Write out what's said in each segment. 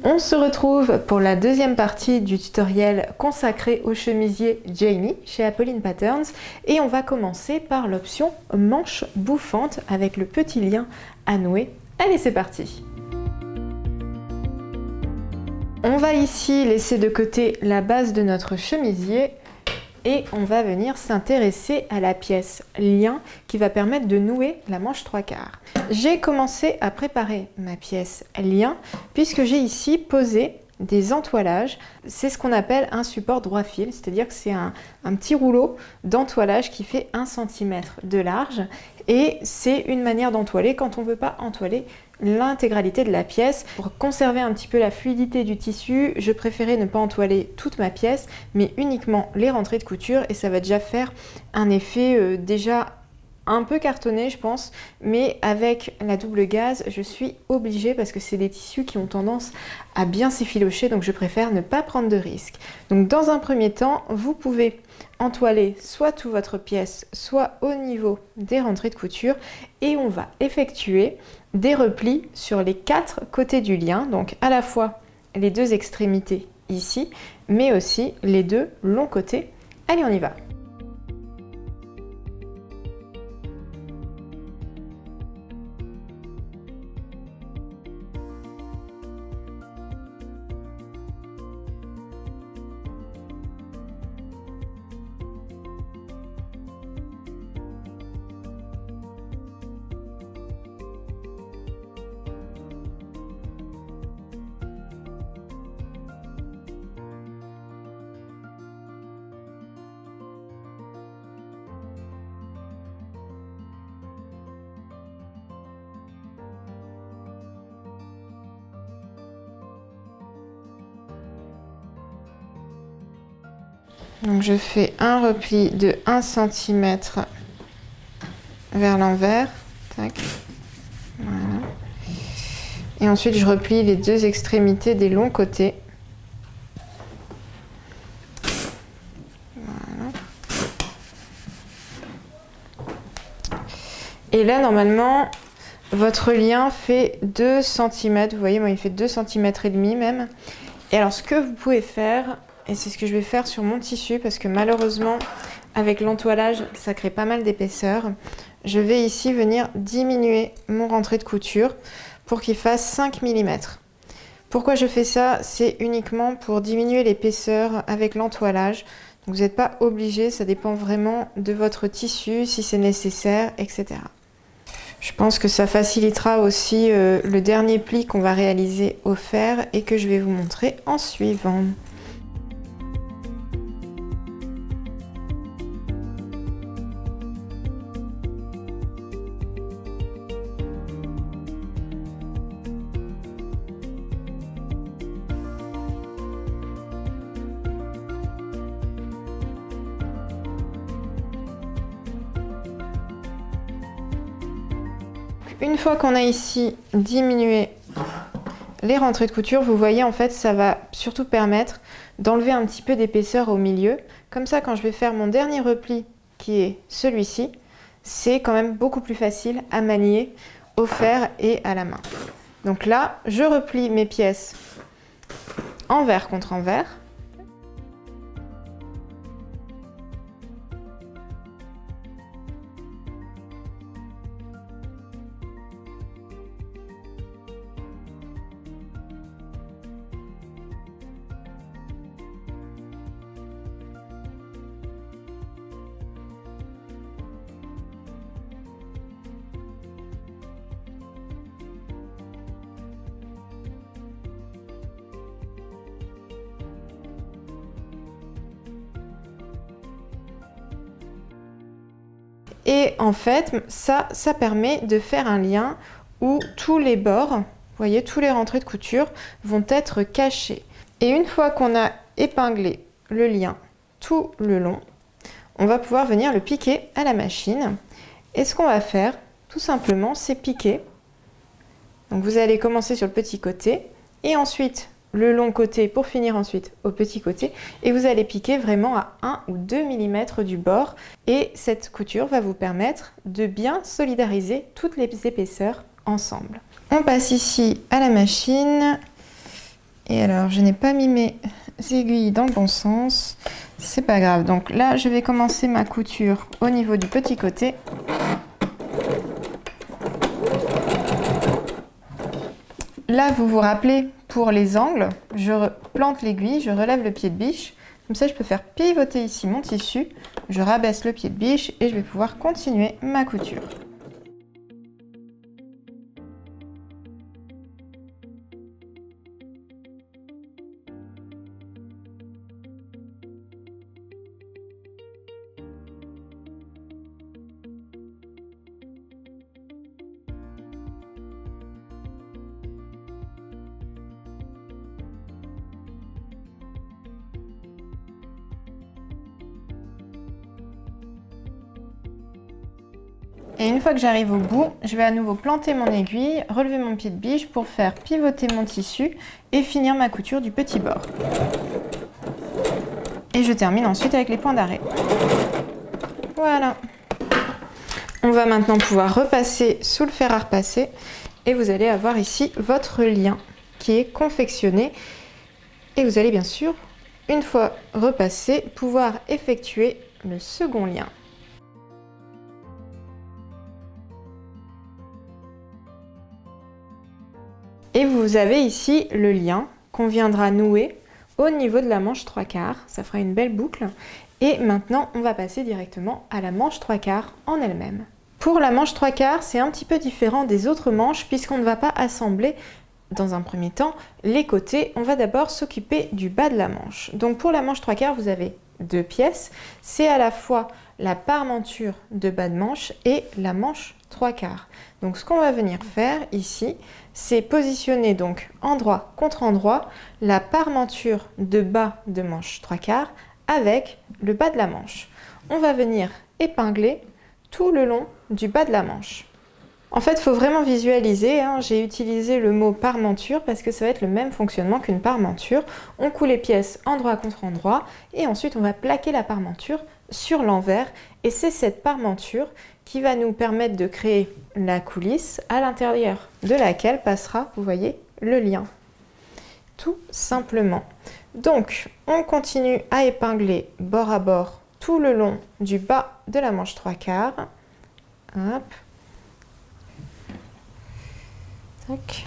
On se retrouve pour la deuxième partie du tutoriel consacré au chemisier Jamie chez Apolline Patterns et on va commencer par l'option manche bouffante avec le petit lien à nouer. Allez, c'est parti! On va ici laisser de côté la base de notre chemisier et on va venir s'intéresser à la pièce lien qui va permettre de nouer la manche 3/4. J'ai commencé à préparer ma pièce lien puisque j'ai ici posé des entoilages. C'est ce qu'on appelle un support droit fil, c'est-à-dire que c'est un petit rouleau d'entoilage qui fait 1 cm de large et c'est une manière d'entoiler quand on ne veut pas entoiler l'intégralité de la pièce. Pour conserver un petit peu la fluidité du tissu, je préférais ne pas entoiler toute ma pièce mais uniquement les rentrées de couture et ça va déjà faire un effet déjà un peu cartonné je pense, mais avec la double gaze je suis obligée parce que c'est des tissus qui ont tendance à bien s'effilocher, donc je préfère ne pas prendre de risques. Donc dans un premier temps, vous pouvez entoiler soit toute votre pièce, soit au niveau des rentrées de couture et on va effectuer des replis sur les 4 côtés du lien, donc à la fois les 2 extrémités ici, mais aussi les 2 longs côtés. Allez, on y va! Donc je fais un repli de 1 cm vers l'envers, tac, voilà. Et ensuite je replie les 2 extrémités des longs côtés. Voilà. Et là normalement votre lien fait 2 cm, vous voyez moi il fait 2 cm et demi même. Et alors ce que vous pouvez faire, et c'est ce que je vais faire sur mon tissu parce que malheureusement avec l'entoilage ça crée pas mal d'épaisseur, je vais ici venir diminuer mon rentrée de couture pour qu'il fasse 5 mm. Pourquoi je fais ça? C'est uniquement pour diminuer l'épaisseur avec l'entoilage. Donc vous n'êtes pas obligé, ça dépend vraiment de votre tissu, si c'est nécessaire, etc. Je pense que ça facilitera aussi le dernier pli qu'on va réaliser au fer et que je vais vous montrer en suivant. Une fois qu'on a ici diminué les rentrées de couture, vous voyez en fait ça va surtout permettre d'enlever un petit peu d'épaisseur au milieu. Comme ça quand je vais faire mon dernier repli qui est celui-ci, c'est quand même beaucoup plus facile à manier au fer et à la main. Donc là, je replie mes pièces envers contre envers. Et en fait, ça permet de faire un lien où tous les bords, vous voyez, tous les rentrées de couture vont être cachés. Et une fois qu'on a épinglé le lien tout le long, on va pouvoir venir le piquer à la machine. Et ce qu'on va faire, tout simplement, c'est piquer. Donc vous allez commencer sur le petit côté et ensuite le long côté pour finir ensuite au petit côté et vous allez piquer vraiment à 1 ou 2 mm du bord et cette couture va vous permettre de bien solidariser toutes les épaisseurs ensemble. On passe ici à la machine Et alors, je n'ai pas mis mes aiguilles dans le bon sens. C'est pas grave. Donc là, je vais commencer ma couture au niveau du petit côté. Là, vous vous rappelez, pour les angles, je plante l'aiguille, je relève le pied de biche. Comme ça, je peux faire pivoter ici mon tissu. Je rabaisse le pied de biche et je vais pouvoir continuer ma couture. Et une fois que j'arrive au bout, je vais à nouveau planter mon aiguille, relever mon pied de biche pour faire pivoter mon tissu et finir ma couture du petit bord. Et je termine ensuite avec les points d'arrêt. Voilà. On va maintenant pouvoir repasser sous le fer à repasser et vous allez avoir ici votre lien qui est confectionné. Et vous allez bien sûr, une fois repassé, pouvoir effectuer le second lien. Et vous avez ici le lien qu'on viendra nouer au niveau de la manche 3/4. Ça fera une belle boucle. Et maintenant, on va passer directement à la manche 3/4 en elle-même. Pour la manche 3/4, c'est un petit peu différent des autres manches puisqu'on ne va pas assembler dans un premier temps les côtés. On va d'abord s'occuper du bas de la manche. Donc pour la manche 3/4, vous avez deux pièces. C'est à la fois la parmenture de bas de manche et la manche 3/4. Donc ce qu'on va venir faire ici, c'est positionner donc endroit contre endroit la parmenture de bas de manche 3/4 avec le bas de la manche. On va venir épingler tout le long du bas de la manche. En fait, il faut vraiment visualiser, hein. J'ai utilisé le mot parmenture parce que ça va être le même fonctionnement qu'une parmenture. On coud les pièces endroit contre endroit et ensuite on va plaquer la parmenture sur l'envers. Et c'est cette parmenture qui va nous permettre de créer la coulisse à l'intérieur de laquelle passera, vous voyez, le lien. Tout simplement. Donc, on continue à épingler bord à bord tout le long du bas de la manche 3/4. Hop. Tac.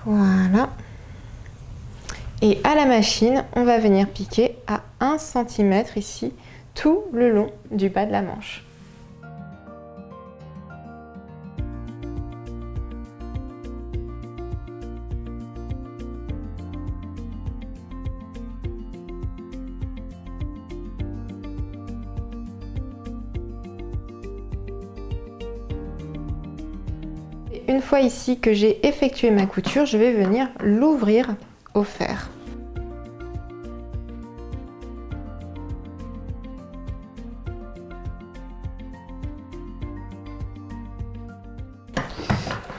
Voilà. Et à la machine, on va venir piquer à 1 cm ici, tout le long du bas de la manche. Une fois ici que j'ai effectué ma couture, je vais venir l'ouvrir au fer.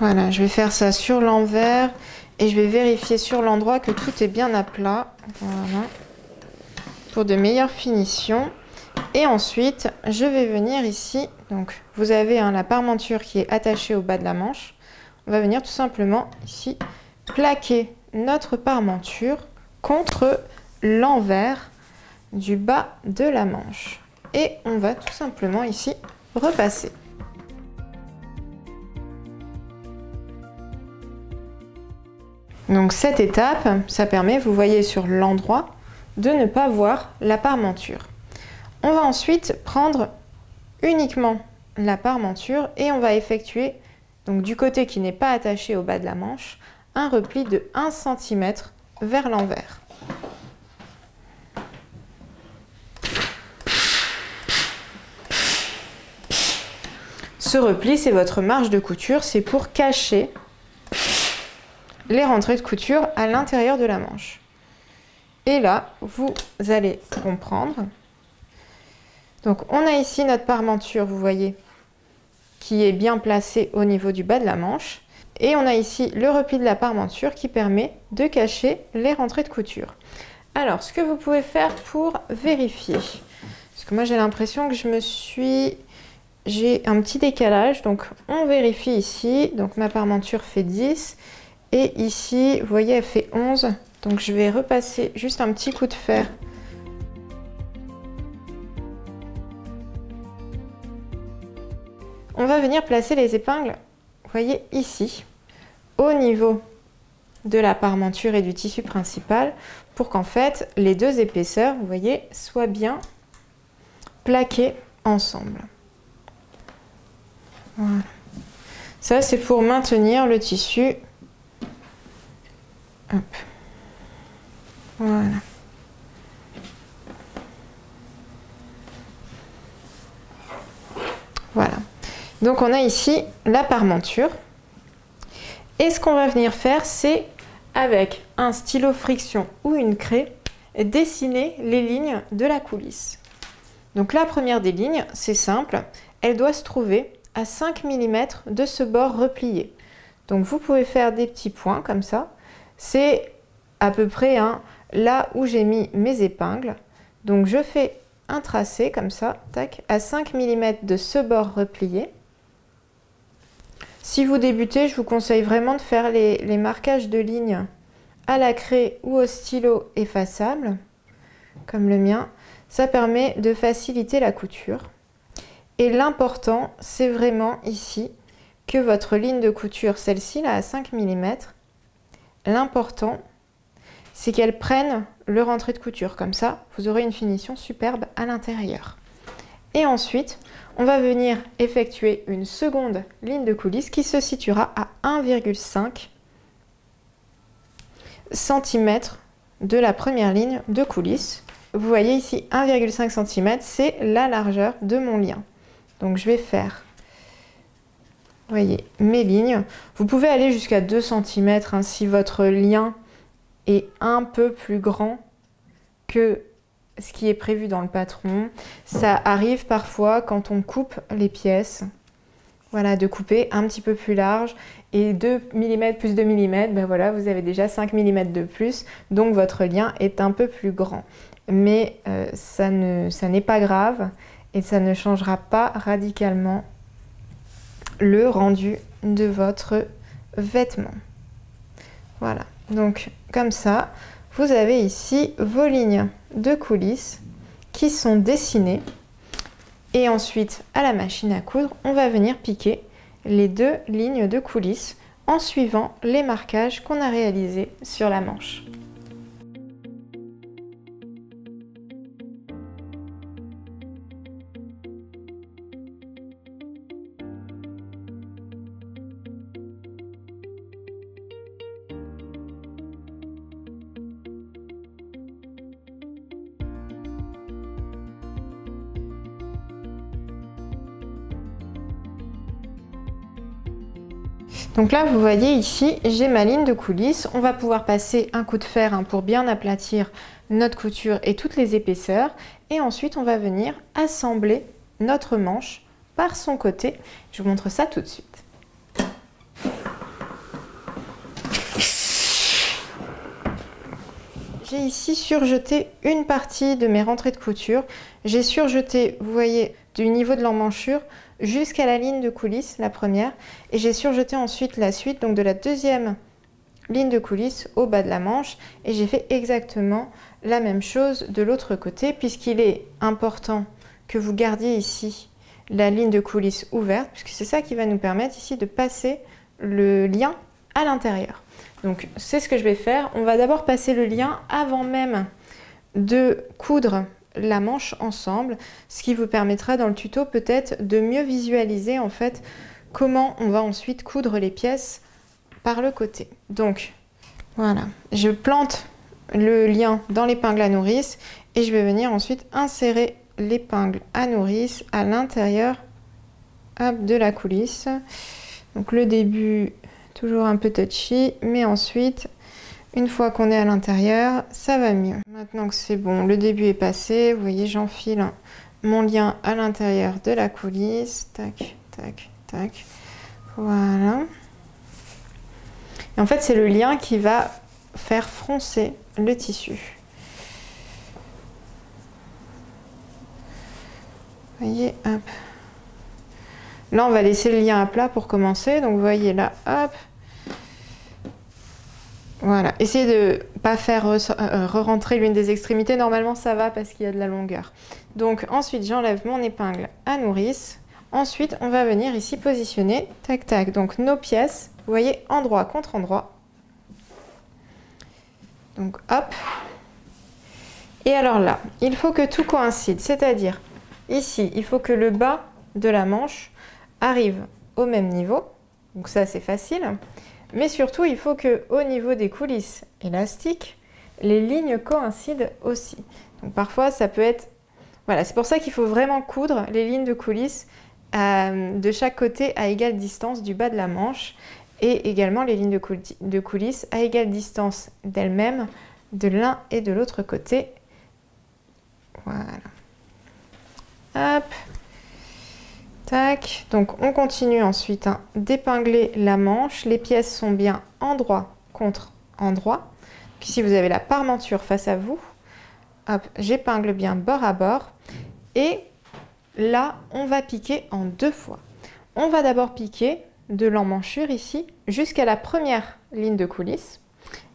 Voilà, je vais faire ça sur l'envers et je vais vérifier sur l'endroit que tout est bien à plat. Voilà, pour de meilleures finitions. Et ensuite, je vais venir ici. Donc, vous avez la parmenture qui est attachée au bas de la manche. On va venir tout simplement ici plaquer notre parmenture contre l'envers du bas de la manche. Et on va tout simplement ici repasser. Donc cette étape, ça permet, vous voyez sur l'endroit, de ne pas voir la parmenture. On va ensuite prendre uniquement la parmenture et on va effectuer, donc du côté qui n'est pas attaché au bas de la manche, un repli de 1 cm vers l'envers. Ce repli, c'est votre marge de couture, c'est pour cacher les rentrées de couture à l'intérieur de la manche. Et là, vous allez comprendre. Donc, on a ici notre parmenture, vous voyez, qui est bien placée au niveau du bas de la manche. Et on a ici le repli de la parmenture qui permet de cacher les rentrées de couture. Alors, ce que vous pouvez faire pour vérifier, parce que moi j'ai l'impression que j'ai un petit décalage, donc on vérifie ici. Donc ma parmenture fait 10 Et ici, vous voyez, elle fait 11. Donc je vais repasser juste un petit coup de fer. On va venir placer les épingles, vous voyez ici, au niveau de la parmenture et du tissu principal, pour qu'en fait les deux épaisseurs, vous voyez, soient bien plaquées ensemble. Voilà. Ça, c'est pour maintenir le tissu. Hop. Voilà. Voilà. Donc on a ici la parmenture. Et ce qu'on va venir faire, c'est avec un stylo friction ou une craie, dessiner les lignes de la coulisse. Donc la première des lignes, c'est simple, elle doit se trouver à 5 mm de ce bord replié. Donc vous pouvez faire des petits points comme ça. C'est à peu près là où j'ai mis mes épingles. Donc je fais un tracé comme ça, tac, à 5 mm de ce bord replié. Si vous débutez, je vous conseille vraiment de faire les marquages de lignes à la craie ou au stylo effaçable, comme le mien. Ça permet de faciliter la couture. Et l'important, c'est vraiment ici que votre ligne de couture, celle-ci là à 5 mm, l'important, c'est qu'elle prenne le rentré de couture. Comme ça, vous aurez une finition superbe à l'intérieur. Et ensuite, on va venir effectuer une seconde ligne de coulisse qui se situera à 1,5 cm de la première ligne de coulisse. Vous voyez ici 1,5 cm, c'est la largeur de mon lien. Donc je vais faire, vous voyez, mes lignes. Vous pouvez aller jusqu'à 2 cm si votre lien est un peu plus grand que ce qui est prévu dans le patron. Ça arrive parfois quand on coupe les pièces, voilà, de couper un petit peu plus large, et 2 mm plus 2 mm, ben voilà, vous avez déjà 5 mm de plus, donc votre lien est un peu plus grand. Mais ça n'est pas grave et ça ne changera pas radicalement le rendu de votre vêtement. Voilà, donc comme ça, vous avez ici vos lignes de coulisse qui sont dessinées. Et ensuite, à la machine à coudre, on va venir piquer les deux lignes de coulisse en suivant les marquages qu'on a réalisés sur la manche. Donc là, vous voyez ici, j'ai ma ligne de coulisse. On va pouvoir passer un coup de fer pour bien aplatir notre couture et toutes les épaisseurs. Et ensuite, on va venir assembler notre manche par son côté. Je vous montre ça tout de suite. J'ai ici surjeté une partie de mes rentrées de couture. J'ai surjeté, vous voyez, du niveau de l'emmanchure jusqu'à la ligne de coulisse, la première, et j'ai surjeté ensuite la suite, donc de la deuxième ligne de coulisse au bas de la manche, et j'ai fait exactement la même chose de l'autre côté, puisqu'il est important que vous gardiez ici la ligne de coulisse ouverte, puisque c'est ça qui va nous permettre ici de passer le lien à l'intérieur. Donc c'est ce que je vais faire. On va d'abord passer le lien avant même de coudre la manche ensemble, ce qui vous permettra dans le tuto peut-être de mieux visualiser en fait comment on va ensuite coudre les pièces par le côté. Donc voilà, je plante le lien dans l'épingle à nourrice et je vais venir ensuite insérer l'épingle à nourrice à l'intérieur de la coulisse. Donc le début toujours un peu touchy, mais ensuite une fois qu'on est à l'intérieur, ça va mieux. Maintenant que c'est bon, le début est passé, vous voyez, j'enfile mon lien à l'intérieur de la coulisse. Tac, tac, tac. Voilà. Et en fait, c'est le lien qui va faire froncer le tissu. Vous voyez, hop. Là, on va laisser le lien à plat pour commencer. Donc, vous voyez là, hop. Voilà, essayez de ne pas faire re-rentrer l'une des extrémités, normalement ça va parce qu'il y a de la longueur. Donc ensuite j'enlève mon épingle à nourrice. Ensuite on va venir ici positionner, tac tac, donc nos pièces, vous voyez, endroit contre endroit. Donc hop. Et alors là, il faut que tout coïncide, c'est-à-dire ici, il faut que le bas de la manche arrive au même niveau. Donc ça c'est facile. Mais surtout, il faut qu'au niveau des coulisses élastiques, les lignes coïncident aussi. Donc parfois, ça peut être... Voilà, c'est pour ça qu'il faut vraiment coudre les lignes de coulisses de chaque côté à égale distance du bas de la manche et également les lignes de coulisses à égale distance d'elles-mêmes de l'un et de l'autre côté. Voilà. Hop. Tac. Donc on continue ensuite d'épingler la manche. Les pièces sont bien endroit contre endroit. Ici vous avez la parmenture face à vous. Hop, j'épingle bien bord à bord. Et là, on va piquer en 2 fois. On va d'abord piquer de l'emmanchure ici jusqu'à la première ligne de coulisse.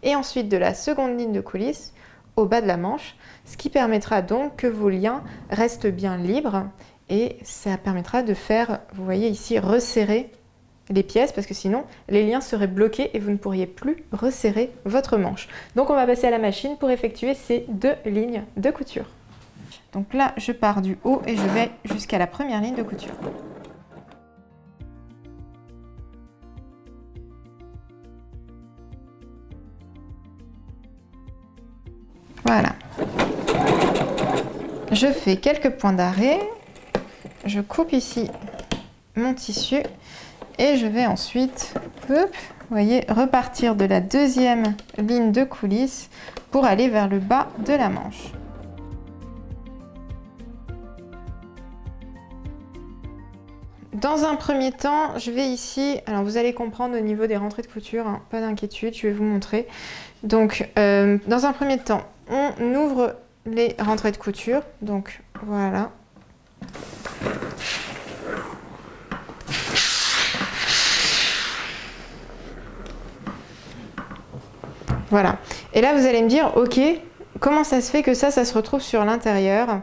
Et ensuite de la seconde ligne de coulisse au bas de la manche. Ce qui permettra donc que vos liens restent bien libres. Et ça permettra de faire, vous voyez ici, resserrer les pièces parce que sinon les liens seraient bloqués et vous ne pourriez plus resserrer votre manche. Donc on va passer à la machine pour effectuer ces 2 lignes de couture. Donc là je pars du haut et je vais jusqu'à la première ligne de couture. Voilà. Je fais quelques points d'arrêt. Je coupe ici mon tissu et je vais ensuite, hop, vous voyez, repartir de la deuxième ligne de coulisse pour aller vers le bas de la manche. Dans un premier temps, je vais ici, alors vous allez comprendre au niveau des rentrées de couture, hein, pas d'inquiétude, je vais vous montrer. Donc, dans un premier temps, on ouvre les rentrées de couture, donc voilà. Voilà. Et là, vous allez me dire, ok, comment ça se fait que ça se retrouve sur l'intérieur?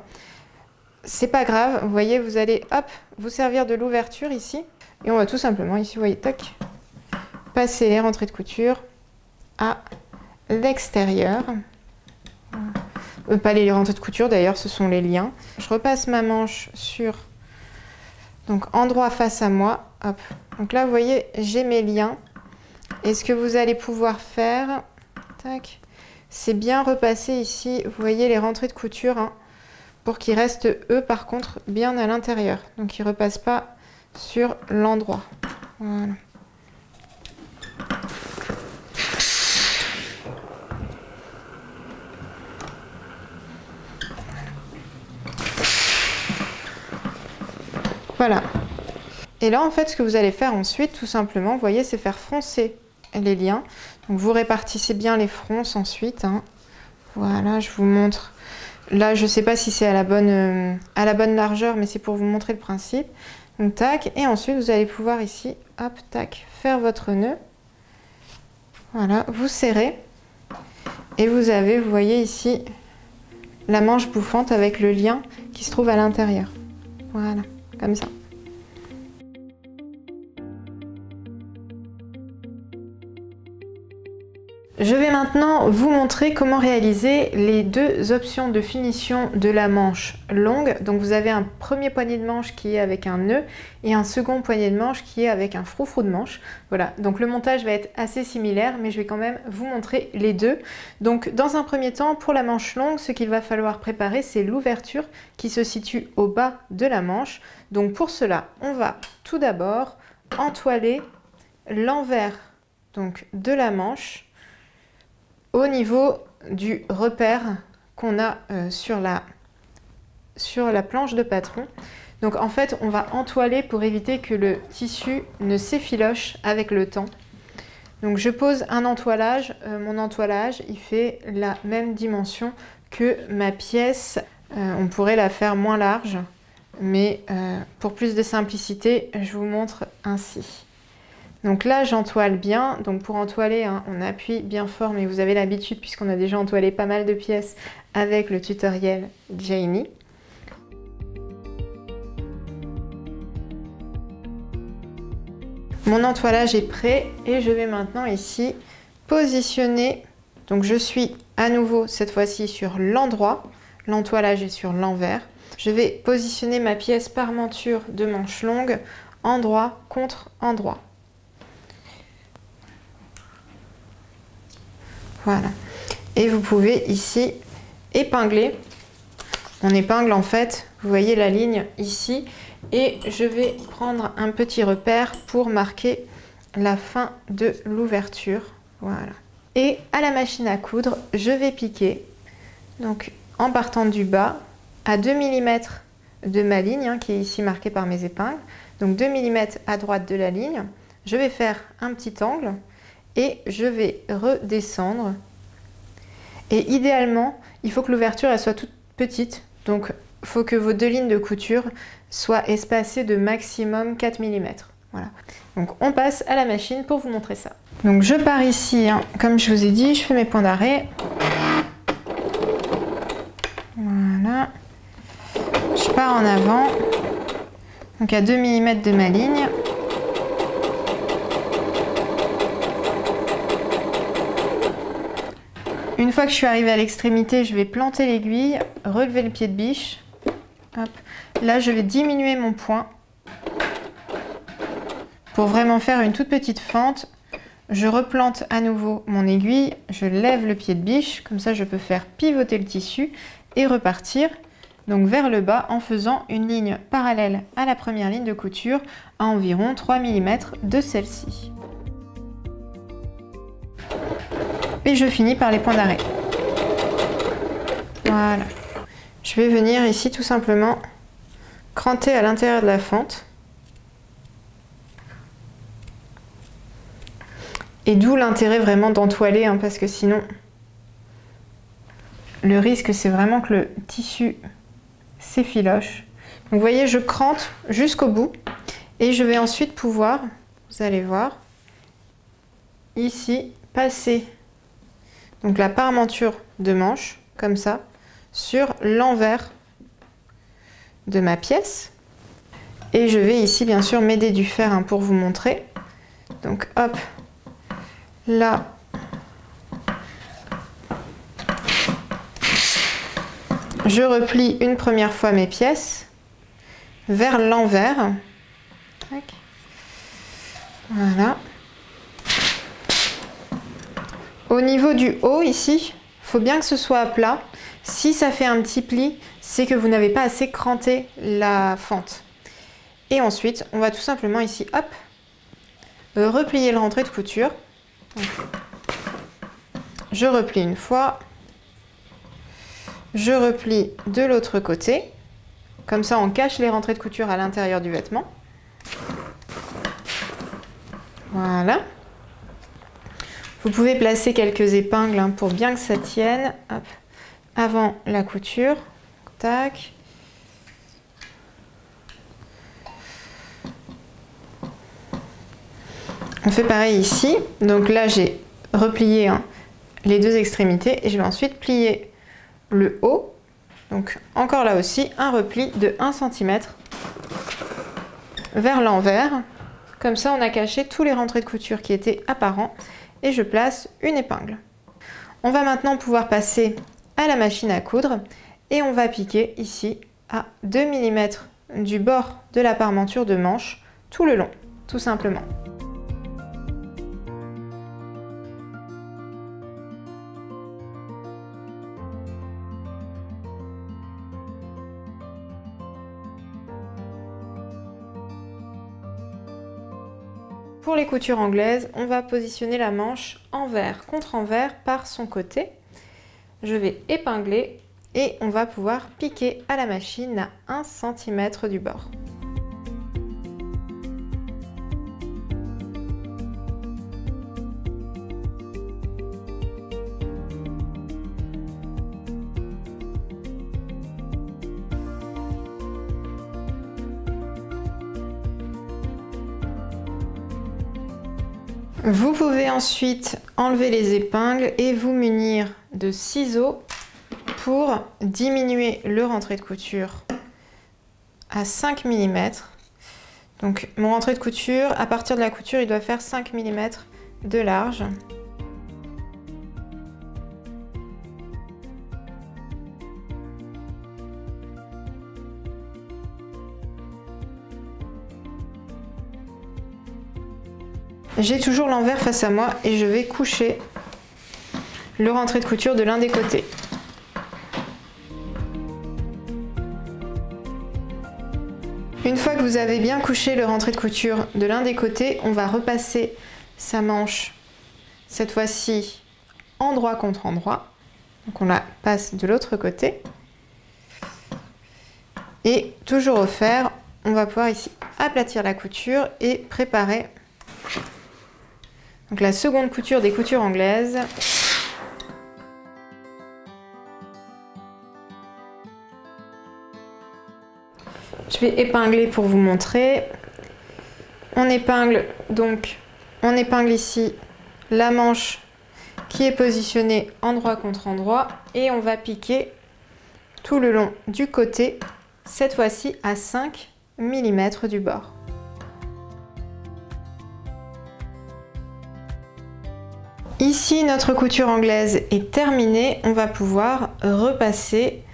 C'est pas grave, vous voyez, vous allez, hop, vous servir de l'ouverture ici. Et on va tout simplement, ici, vous voyez, tac, passer les rentrées de couture à l'extérieur. Pas les rentrées de couture, d'ailleurs, ce sont les liens. Je repasse ma manche sur, donc, endroit face à moi, hop. Donc là, vous voyez, j'ai mes liens. Et ce que vous allez pouvoir faire... c'est bien repasser ici, vous voyez les rentrées de couture, hein, pour qu'ils restent eux par contre bien à l'intérieur. Donc ils ne repassent pas sur l'endroit. Voilà. Voilà. Et là en fait ce que vous allez faire ensuite tout simplement, vous voyez, c'est faire froncer les liens. Donc vous répartissez bien les fronces ensuite, hein. Voilà, je vous montre. Là, je ne sais pas si c'est à la bonne largeur, mais c'est pour vous montrer le principe. Donc tac, et ensuite vous allez pouvoir ici, hop, tac, faire votre nœud. Voilà, vous serrez. Et vous avez, vous voyez ici, la manche bouffante avec le lien qui se trouve à l'intérieur. Voilà, comme ça. Je vais maintenant vous montrer comment réaliser les 2 options de finition de la manche longue. Donc vous avez un premier poignet de manche qui est avec un nœud et un second poignet de manche qui est avec un froufrou de manche. Voilà, donc le montage va être assez similaire, mais je vais quand même vous montrer les 2. Donc dans un premier temps, pour la manche longue, ce qu'il va falloir préparer, c'est l'ouverture qui se situe au bas de la manche. Donc pour cela, on va tout d'abord entoiler l'envers de la manche au niveau du repère qu'on a sur la planche de patron. Donc en fait, on va entoiler pour éviter que le tissu ne s'effiloche avec le temps. Donc je pose un entoilage. Mon entoilage, il fait la même dimension que ma pièce. On pourrait la faire moins large, mais pour plus de simplicité, je vous montre ainsi. Donc là, j'entoile bien. Donc pour entoiler, hein, on appuie bien fort, mais vous avez l'habitude puisqu'on a déjà entoilé pas mal de pièces avec le tutoriel Janie. Mon entoilage est prêt et je vais maintenant ici positionner. Donc je suis à nouveau cette fois-ci sur l'endroit. L'entoilage est sur l'envers. Je vais positionner ma pièce parmenture de manche longue endroit contre endroit. Voilà. Et vous pouvez ici épingler. On épingle en fait, vous voyez la ligne ici. Et je vais prendre un petit repère pour marquer la fin de l'ouverture. Voilà. Et à la machine à coudre, je vais piquer. Donc en partant du bas, à 2 mm de ma ligne, hein, qui est ici marquée par mes épingles. Donc 2 mm à droite de la ligne. Je vais faire un petit angle et je vais redescendre. Et idéalement, il faut que l'ouverture elle soit toute petite. Donc il faut que vos deux lignes de couture soient espacées de maximum 4 mm. Voilà. Donc on passe à la machine pour vous montrer ça. Donc je pars ici, hein, comme je vous ai dit, je fais mes points d'arrêt. Voilà. Je pars en avant. Donc à 2 mm de ma ligne. Une fois que je suis arrivée à l'extrémité, je vais planter l'aiguille, relever le pied de biche. Hop. Là, je vais diminuer mon point pour vraiment faire une toute petite fente. Je replante à nouveau mon aiguille, je lève le pied de biche, comme ça je peux faire pivoter le tissu et repartir donc vers le bas en faisant une ligne parallèle à la première ligne de couture à environ 3 mm de celle-ci. Et je finis par les points d'arrêt. Voilà. Je vais venir ici tout simplement cranter à l'intérieur de la fente. Et d'où l'intérêt vraiment d'entoiler, hein, parce que sinon, le risque c'est vraiment que le tissu s'effiloche. Donc vous voyez, je crante jusqu'au bout et je vais ensuite pouvoir, vous allez voir, ici, passer donc la parmenture de manche, comme ça, sur l'envers de ma pièce. Et je vais ici, bien sûr, m'aider du fer, hein, pour vous montrer. Donc, hop, là, je replie une première fois mes pièces vers l'envers. Voilà. Au niveau du haut, ici, il faut bien que ce soit à plat. Si ça fait un petit pli, c'est que vous n'avez pas assez cranté la fente. Et ensuite, on va tout simplement ici, hop, replier le rentré de couture. Donc, je replie une fois. Je replie de l'autre côté. Comme ça, on cache les rentrées de couture à l'intérieur du vêtement. Voilà. Vous pouvez placer quelques épingles, hein, pour bien que ça tienne. Hop. Avant la couture. Tac. On fait pareil ici. Donc là, j'ai replié, hein, les deux extrémités et je vais ensuite plier le haut. Donc encore là aussi, un repli de 1 cm vers l'envers. Comme ça, on a caché tous les rentrées de couture qui étaient apparents. Et je place une épingle. On va maintenant pouvoir passer à la machine à coudre et on va piquer ici à 2 mm du bord de la parmenture de manche tout le long, tout simplement. Pour les coutures anglaises, on va positionner la manche envers contre envers par son côté. Je vais épingler et on va pouvoir piquer à la machine à 1 cm du bord. Vous pouvez ensuite enlever les épingles et vous munir de ciseaux pour diminuer le rentré de couture à 5 mm. Donc mon rentré de couture, à partir de la couture, il doit faire 5 mm de large. J'ai toujours l'envers face à moi et je vais coucher le rentré de couture de l'un des côtés. Une fois que vous avez bien couché le rentré de couture de l'un des côtés, on va repasser sa manche, cette fois-ci endroit contre endroit. Donc on la passe de l'autre côté. Et toujours refaire, on va pouvoir ici aplatir la couture et préparer donc la seconde couture des coutures anglaises. Je vais épingler pour vous montrer. On épingle donc, on épingle ici la manche qui est positionnée endroit contre endroit et on va piquer tout le long du côté, cette fois-ci à 5 mm du bord. Ici, notre couture anglaise est terminée. On va pouvoir repasser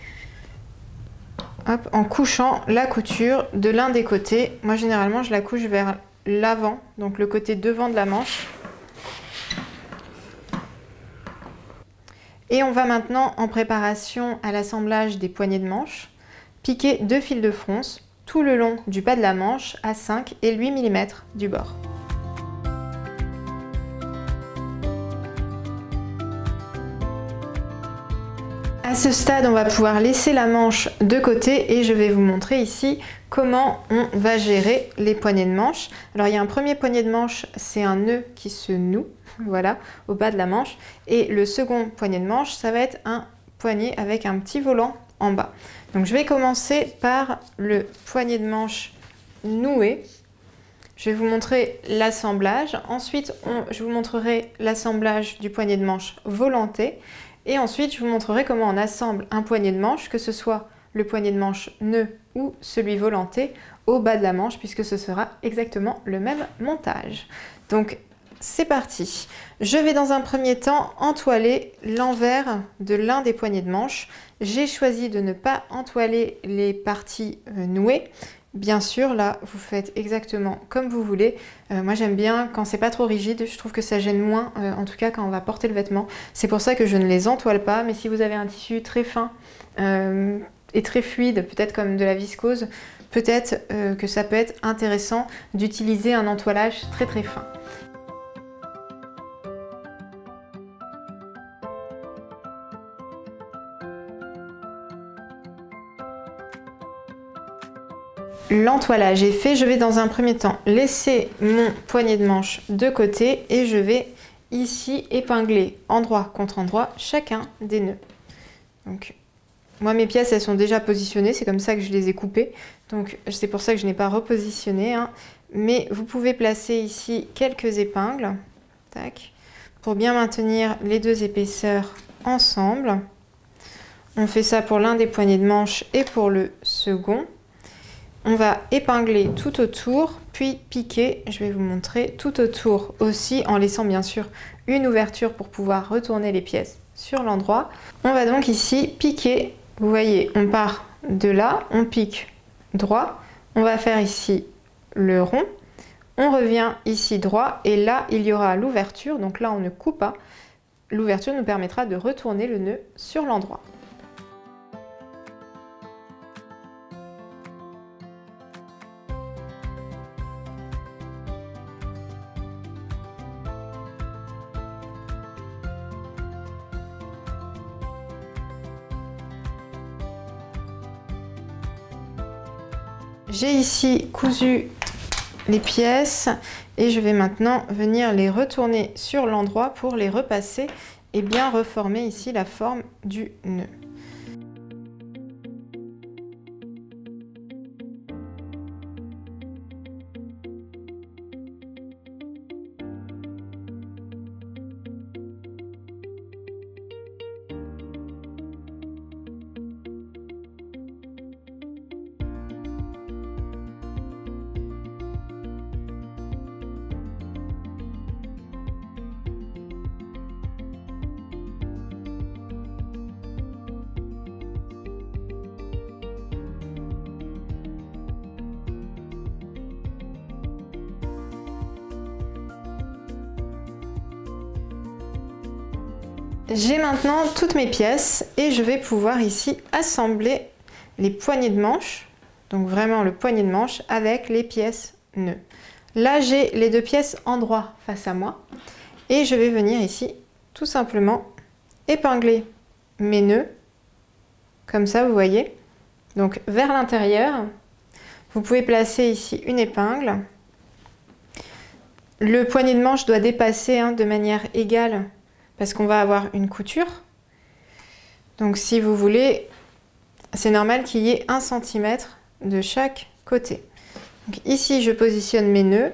en couchant la couture de l'un des côtés. Moi, généralement, je la couche vers l'avant, donc le côté devant de la manche. Et on va maintenant, en préparation à l'assemblage des poignées de manche, piquer 2 fils de fronce tout le long du bas de la manche à 5 et 8 mm du bord. À ce stade, on va pouvoir laisser la manche de côté et je vais vous montrer ici comment on va gérer les poignées de manche. Alors il y a un premier poignet de manche, c'est un nœud qui se noue, voilà, au bas de la manche. Et le second poignet de manche, ça va être un poignet avec un petit volant en bas. Donc je vais commencer par le poignet de manche noué. Je vais vous montrer l'assemblage. Ensuite, je vous montrerai l'assemblage du poignet de manche volanté. Et ensuite, je vous montrerai comment on assemble un poignet de manche, que ce soit le poignet de manche nœud ou celui volanté, au bas de la manche, puisque ce sera exactement le même montage. Donc, c'est parti. Je vais dans un premier temps entoiler l'envers de l'un des poignets de manche. J'ai choisi de ne pas entoiler les parties nouées. Bien sûr, là, vous faites exactement comme vous voulez. Moi, j'aime bien quand c'est pas trop rigide. Je trouve que ça gêne moins, en tout cas quand on va porter le vêtement. C'est pour ça que je ne les entoile pas. Mais si vous avez un tissu très fin et très fluide, peut-être comme de la viscose, peut-être que ça peut être intéressant d'utiliser un entoilage très très fin. L'entoilage est fait, je vais dans un premier temps laisser mon poignet de manche de côté et je vais ici épingler endroit contre endroit chacun des nœuds. Donc, moi mes pièces elles sont déjà positionnées, c'est comme ça que je les ai coupées, donc c'est pour ça que je n'ai pas repositionné, hein. Mais vous pouvez placer ici quelques épingles, tac, pour bien maintenir les deux épaisseurs ensemble. On fait ça pour l'un des poignets de manche et pour le second. On va épingler tout autour, puis piquer, je vais vous montrer, tout autour aussi, en laissant bien sûr une ouverture pour pouvoir retourner les pièces sur l'endroit. On va donc ici piquer, vous voyez, on part de là, on pique droit, on va faire ici le rond, on revient ici droit, et là il y aura l'ouverture, donc là on ne coupe pas, l'ouverture nous permettra de retourner le nœud sur l'endroit. J'ai ici cousu les pièces et je vais maintenant venir les retourner sur l'endroit pour les repasser et bien reformer ici la forme du nœud. J'ai maintenant toutes mes pièces et je vais pouvoir ici assembler les poignées de manche, donc vraiment le poignet de manche avec les pièces nœuds. Là j'ai les deux pièces en droit face à moi et je vais venir ici tout simplement épingler mes nœuds, comme ça vous voyez, donc vers l'intérieur. Vous pouvez placer ici une épingle. Le poignet de manche doit dépasser de manière égale parce qu'on va avoir une couture. Donc si vous voulez, c'est normal qu'il y ait 1 cm de chaque côté. Donc ici je positionne mes nœuds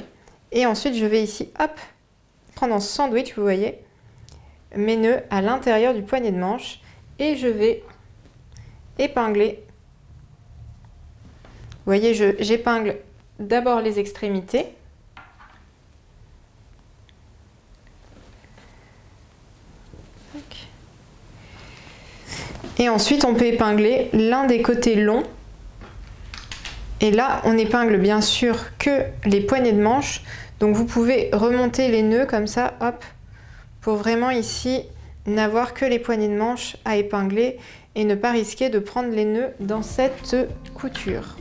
et ensuite je vais ici, hop, prendre en sandwich, vous voyez, mes nœuds à l'intérieur du poignet de manche et je vais épingler. Vous voyez, j'épingle d'abord les extrémités. Et ensuite, on peut épingler l'un des côtés longs. Et là, on épingle bien sûr que les poignées de manche. Donc vous pouvez remonter les nœuds comme ça, hop, pour vraiment ici n'avoir que les poignées de manche à épingler et ne pas risquer de prendre les nœuds dans cette couture.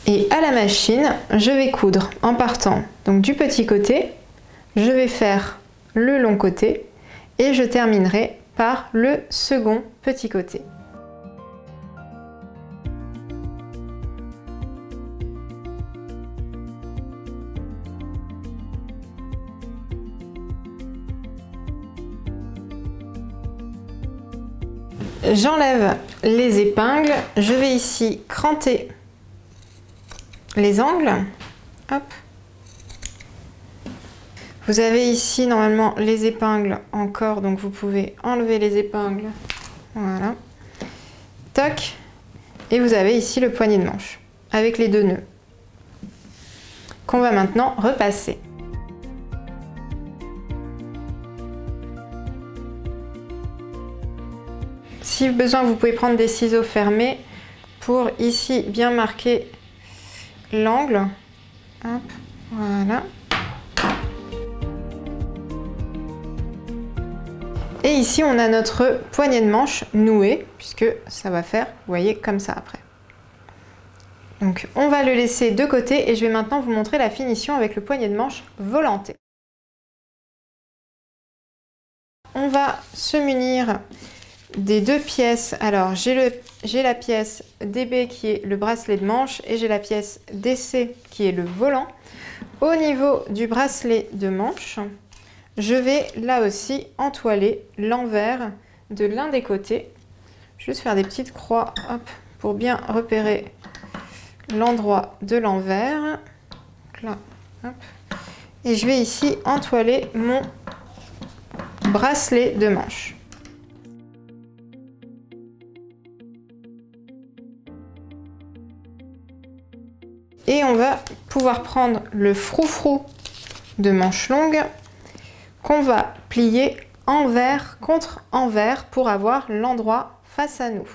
Et à la machine, je vais coudre en partant donc du petit côté. Je vais faire le long côté et je terminerai par le second petit côté. J'enlève les épingles, je vais ici cranter les angles. Hop. Vous avez ici normalement les épingles encore, donc vous pouvez enlever les épingles. Voilà. Toc. Et vous avez ici le poignet de manche avec les deux nœuds qu'on va maintenant repasser. Si besoin, vous pouvez prendre des ciseaux fermés pour ici bien marquer l'angle. Hop, voilà. Et ici, on a notre poignet de manche noué, puisque ça va faire, vous voyez, comme ça après. Donc, on va le laisser de côté et je vais maintenant vous montrer la finition avec le poignet de manche volanté. On va se munir des deux pièces. Alors, j'ai la pièce DB qui est le bracelet de manche et j'ai la pièce DC qui est le volant. Au niveau du bracelet de manche, je vais là aussi entoiler l'envers de l'un des côtés. Juste faire des petites croix, hop, pour bien repérer l'endroit de l'envers. Là, hop. Et je vais ici entoiler mon bracelet de manche. Et on va pouvoir prendre le froufrou de manche longue qu'on va plier envers contre envers pour avoir l'endroit face à nous.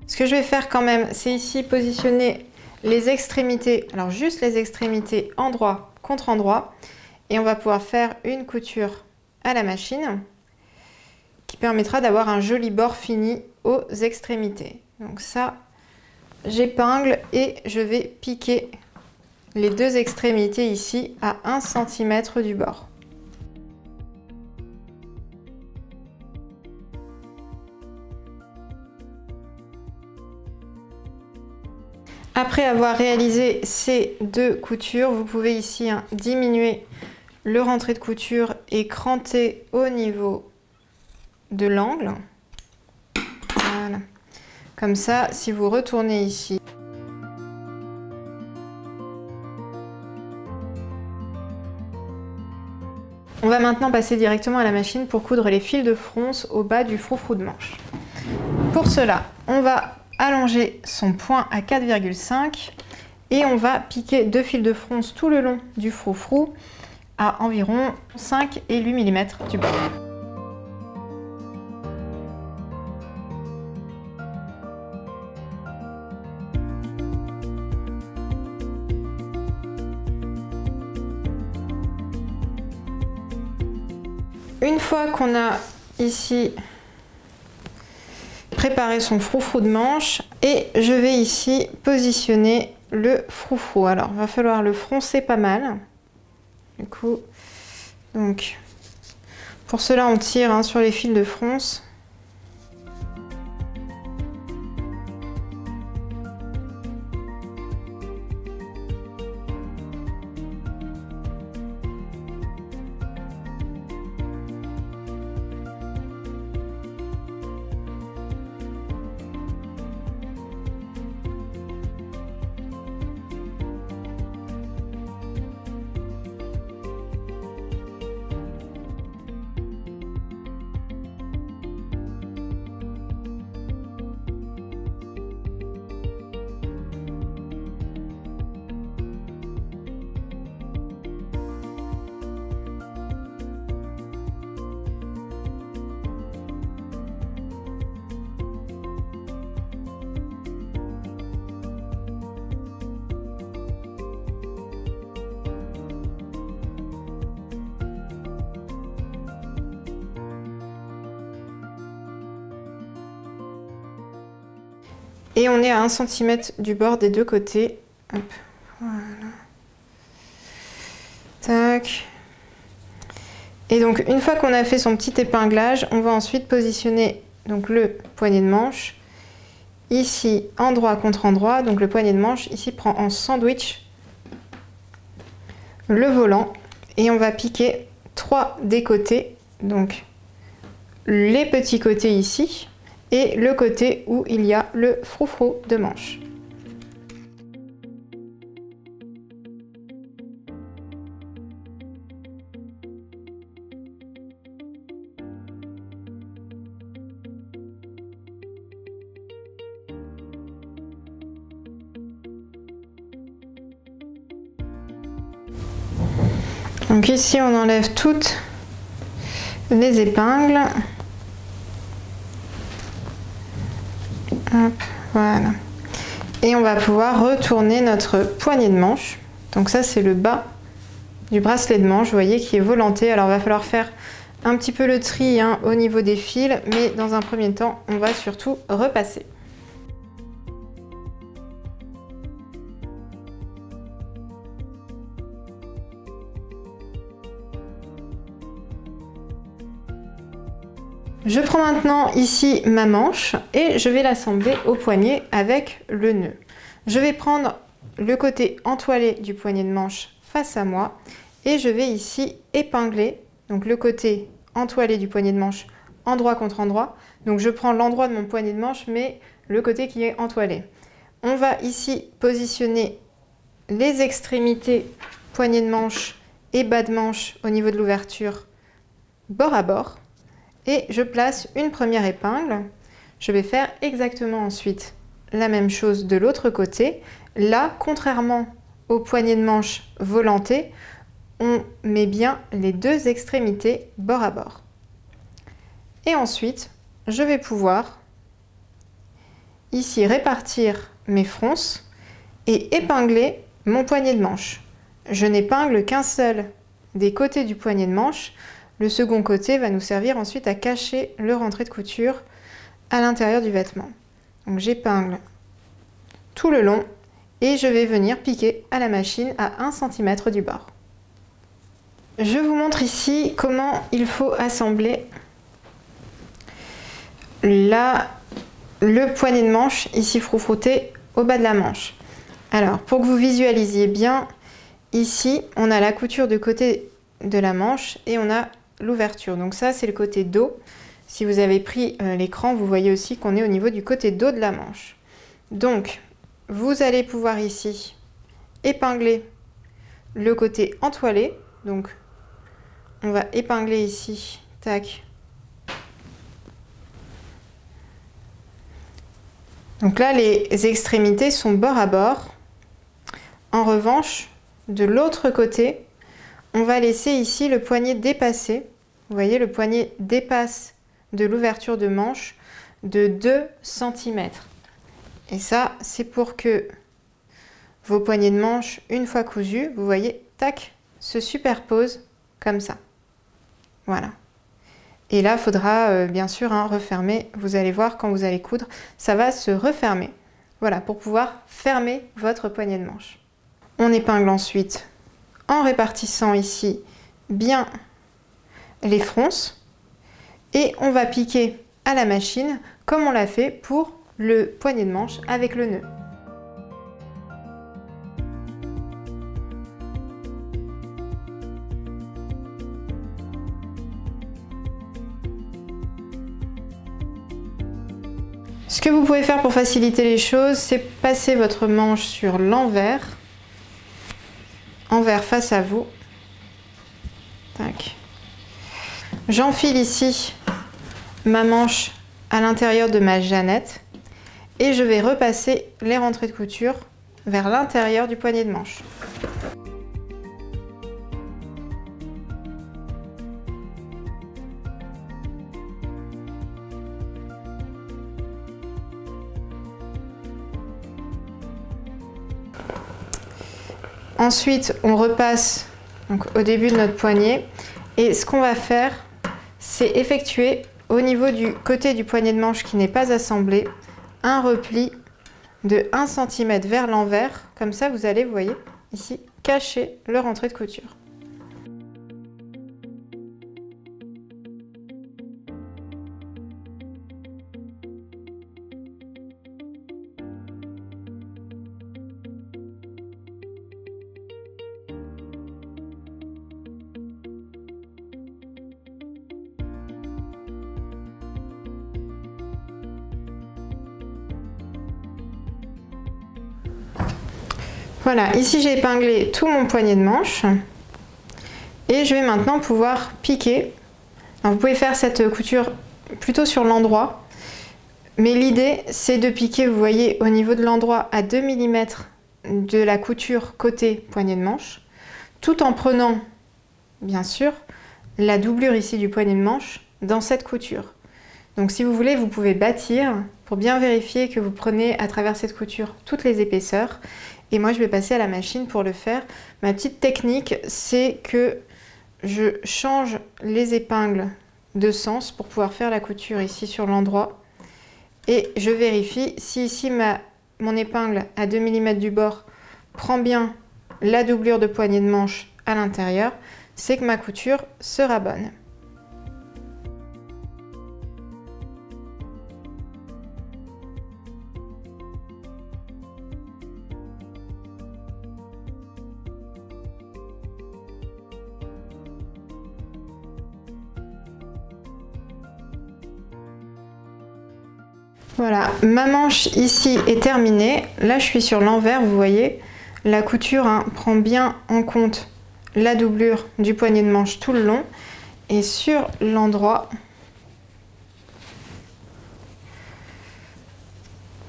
Ce que je vais faire quand même, c'est ici positionner les extrémités, alors juste les extrémités endroit contre endroit, et on va pouvoir faire une couture à la machine qui permettra d'avoir un joli bord fini aux extrémités. Donc ça, j'épingle et je vais piquer les deux extrémités ici à 1 cm du bord. Après avoir réalisé ces deux coutures, vous pouvez ici diminuer le rentré de couture et cranter au niveau de l'angle. Voilà. Comme ça, si vous retournez ici, on va maintenant passer directement à la machine pour coudre les fils de fronce au bas du froufrou de manche. Pour cela, on va allonger son point à 4,5 et on va piquer 2 fils de fronce tout le long du froufrou à environ 5 et 8 mm du bord. une fois qu'on a ici préparé son froufrou de manche, et je vais ici positionner le froufrou. Alors, il va falloir le froncer pas mal. Du coup, donc, pour cela, on tire hein, sur les fils de fronce. Et on est à 1 cm du bord des deux côtés. Hop, voilà. Tac. Et donc une fois qu'on a fait son petit épinglage, on va ensuite positionner donc le poignet de manche ici endroit contre endroit. Donc le poignet de manche ici prend en sandwich le volant et on va piquer 3 des côtés. Donc les petits côtés ici et le côté où il y a le froufrou de manche. Donc ici on enlève toutes les épingles. Hop, voilà. Et on va pouvoir retourner notre poignée de manche. Donc ça c'est le bas du bracelet de manche, vous voyez, qui est volanté. Alors il va falloir faire un petit peu le tri hein, au niveau des fils, mais dans un premier temps, on va surtout repasser. Je prends maintenant ici ma manche et je vais l'assembler au poignet avec le nœud. Je vais prendre le côté entoilé du poignet de manche face à moi et je vais ici épingler donc le côté entoilé du poignet de manche endroit contre endroit. Donc je prends l'endroit de mon poignet de manche mais le côté qui est entoilé. On va ici positionner les extrémités poignet de manche et bas de manche au niveau de l'ouverture bord à bord. Et je place une première épingle. Je vais faire exactement ensuite la même chose de l'autre côté. Là, contrairement au poignet de manche volanté, on met bien les deux extrémités bord à bord. Et ensuite, je vais pouvoir ici répartir mes fronces et épingler mon poignet de manche. Je n'épingle qu'un seul des côtés du poignet de manche. Le second côté va nous servir ensuite à cacher le rentré de couture à l'intérieur du vêtement. Donc j'épingle tout le long et je vais venir piquer à la machine à 1 cm du bord. Je vous montre ici comment il faut assembler le poignet de manche ici froufrouté au bas de la manche. Alors pour que vous visualisiez bien, ici on a la couture de côté de la manche et on a l'ouverture. Donc ça c'est le côté dos. Si vous avez pris l'écran, vous voyez aussi qu'on est au niveau du côté dos de la manche. Donc vous allez pouvoir ici épingler le côté entoilé. Donc on va épingler ici, tac. Donc là les extrémités sont bord à bord. En revanche, de l'autre côté, on va laisser ici le poignet dépasser. Vous voyez, le poignet dépasse de l'ouverture de manche de 2 cm. Et ça, c'est pour que vos poignets de manche, une fois cousus, vous voyez, tac, se superposent comme ça. Voilà. Et là, il faudra bien sûr refermer. Vous allez voir quand vous allez coudre, ça va se refermer. Voilà, pour pouvoir fermer votre poignée de manche. On épingle ensuite en répartissant ici bien les fronces. Et on va piquer à la machine comme on l'a fait pour le poignet de manche avec le nœud. Ce que vous pouvez faire pour faciliter les choses, c'est passer votre manche sur l'envers, envers face à vous. Tac. J'enfile ici ma manche à l'intérieur de ma jeannette et je vais repasser les rentrées de couture vers l'intérieur du poignet de manche. Ensuite, on repasse donc, au début de notre poignet et ce qu'on va faire, c'est effectuer au niveau du côté du poignet de manche qui n'est pas assemblé, un repli de 1 cm vers l'envers. Comme ça, vous allez, vous voyez, ici, cacher le rentrée de couture. Voilà, ici j'ai épinglé tout mon poignet de manche et je vais maintenant pouvoir piquer. Alors, vous pouvez faire cette couture plutôt sur l'endroit, mais l'idée c'est de piquer, vous voyez, au niveau de l'endroit à 2 mm de la couture côté poignet de manche, tout en prenant, bien sûr, la doublure ici du poignet de manche dans cette couture. Donc si vous voulez, vous pouvez bâtir pour bien vérifier que vous prenez à travers cette couture toutes les épaisseurs. Et moi, je vais passer à la machine pour le faire. Ma petite technique, c'est que je change les épingles de sens pour pouvoir faire la couture ici sur l'endroit. Et je vérifie si ici mon épingle à 2 mm du bord prend bien la doublure de poignée de manche à l'intérieur, c'est que ma couture sera bonne. Voilà, ma manche ici est terminée. Là, je suis sur l'envers, vous voyez. La couture prend bien en compte la doublure du poignet de manche tout le long. Et sur l'endroit,